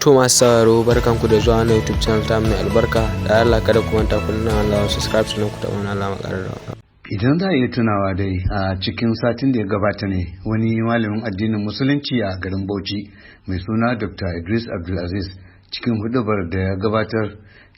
To masu sauraro barkanku da zuwa na YouTube channel ta mai albarka. Da Allah kada ku manta ku nuna Allah subscribe sannan ku taɓa alama ƙararrawa. Idan za a iya tunawa dai a cikin satin da ya gabata ne wani malamin addinin musulunci a garin Bauchi mai suna Dr. Idris Abdulaziz cikin hudubar da ya gabatar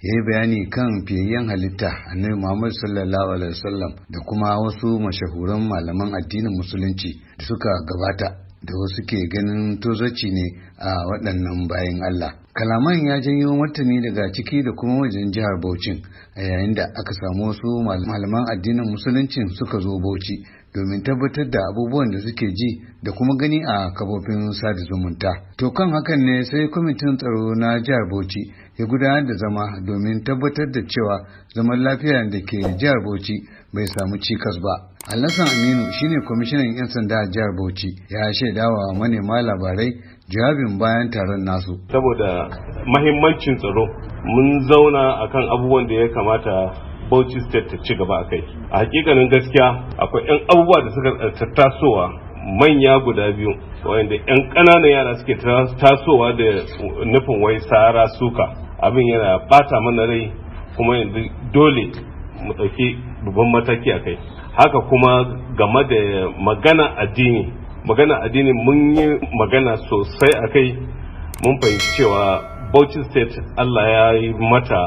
ya yi bayani kan fiyayyen halitta annabi Muhammad sallallahu alaihi wasallam da kuma wasu mashahuran malaman addinin musulunci da suka gabata da wasu ke ganin tozaci ne a waɗannan bayan Allah. Kalaman ya janyo martani daga ciki da kuma wajen jihar Bauchi a yayin da aka samu wasu malaman addinin musuluncin suka zo Bauchi domin tabbatar da abubuwan da suke ji da kuma gani a kafofin sada zumunta. To kan hakan ne sai kwamitin tsaro na jihar Bauchi ya gudanar da zama domin tabbatar da cewa zaman lafiya da ke jihar Bauchi bai samu cikas ba. Alhassan Aminu shine kwamishinan 'yan sanda a jihar Bauchi ya shaidawa manema labarai jawabin bayan taron nasu. Saboda mahimmancin tsaro mun zauna akan abubuwan da ya kamata Bauchi State ta ci gaba a kai. A hakikanin gaskiya akwai 'yan abubuwa da suka tasowa manya guda biyu wanda 'yan ƙananan yara suke tasowa da nufin wai sara suka. Abin yana bata mana rai kuma yanzu dole mu ɗauki babban mataki a kai. Haka kuma game da magana addini mun yi magana sosai a kai. Mun fahimci cewa Bauchi State Allah ya yi mata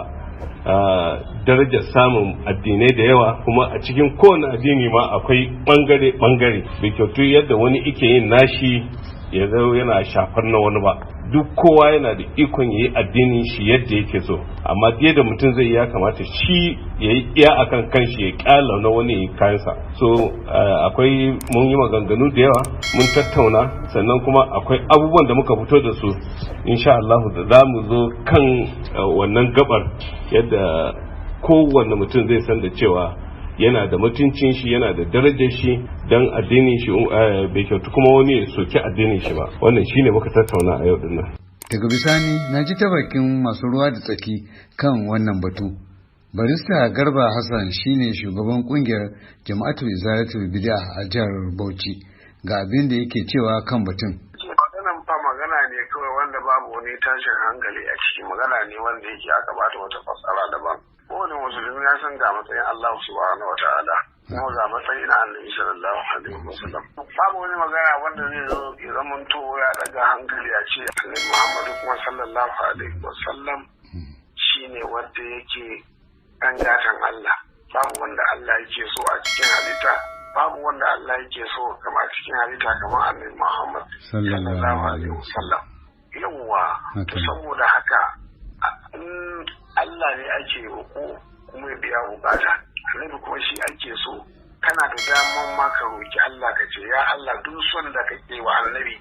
darajar samun addinai da yawa, kuma a cikin kowane addini ma akwai bangare bai kyautu yadda wani ike yin nashi ya zo yana shafar na wani ba. Duk kowa yana da ikon yayi addinin shi yadda yake so, amma da mutum zai ya kamata shi ya yi iya akan kanshi ya kyala na wani kayansa. So akwai mun yi maganganu da yawa, mun tattauna, sannan kuma akwai abubuwan da muka fito da su insha Allah da za mu zo kan wannan gabar yadda kowanne mutum zai san da cewa yana da mutuncin shi, yana da darajar shi, dan addinin shi bai kyautu kuma wani ya soki addinin shi ba. Wannan shine muka tattauna a yau din nan. Daga bisani na ji ta bakin masu ruwa da tsaki kan wannan batu. Barista Garba Hassan shine shugaban kungiyar Jama'atu Izalatul Bid'a a jihar Bauchi, ga abin da yake cewa kan batun. Wannan fa magana ne kawai wanda babu wani tashin hankali a ciki, magana ne wanda yake aka bata wata fassara daban. Kowane musulmi ya san ga matsayin Allah subhanahu wa ta'ala, kuma ga matsayin na Annabi sallallahu alaihi wasallam. Babu wani magana wanda zai zo ya zamanto ya daga hankali a ce Annabi Muhammadu kuma sallallahu alaihi wasallam shine wanda yake ɗan gatan Allah. Babu wanda Allah yake so a cikin halitta, babu wanda Allah yake so kama cikin halitta kamar Annabi Muhammad sallallahu alaihi wasallam. Yawwa, saboda haka Allah ne ake roƙo kuma ya biya bukata, annabi kuma shi ake so. Kana da daman ma ka roƙi Allah ka ce ya Allah duk son da kake wa annabi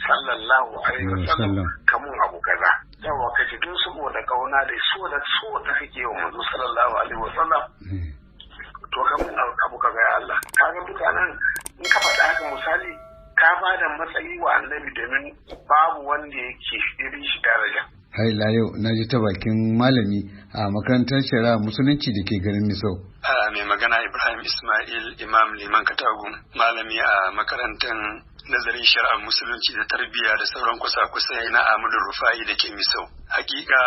sallallahu alaihi wasallam kamun abu kaza, yawa ka ce duk saboda kauna da so da kake wa manzo sallallahu alaihi wasallam to kamun abu kaza ya Allah. Kaga mutanen in ka faɗa haka misali ka bada matsayi wa annabi domin babu wanda yake irin shi daraja. Har ila yau na ji ta bakin malami a makarantar shari'a musulunci da ke garin Misau. Mai magana Ibrahim Ismail Imam Liman Katagu, malami a makarantar nazarin shari'ar musulunci da tarbiyya da sauran kusa-kusai na Ahmadu Rufai da ke Misau. Hakika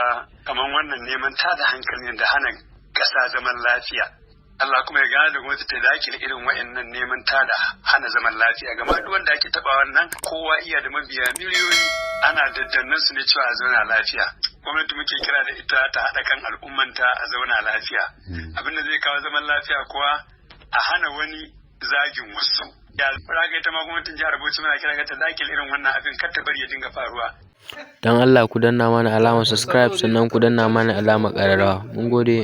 kamar wannan neman tada hankali da hana ƙasa zaman lafiya. Allah kuma ya gane da gwamnati ta dakile irin wa'annan neman tada hana zaman lafiya. Gama duk wanda ake taba wannan kowa iya da mabiya miliyoyi, ana daddannan su ne cewa a zauna lafiya. Gwamnati muke kira da ita ta haɗa kan al'ummanta a zauna lafiya. Abinda zai kawo zaman lafiya kuwa a hana wani zagin wasu. Ya raga ita ma gwamnatin jihar Bauchi muna kira ta dakile irin wannan abin kar ta bari ya dinga faruwa. Dan Allah ku danna mana alamar subscribe sannan ku danna mana alamar ƙararrawa. Mun gode.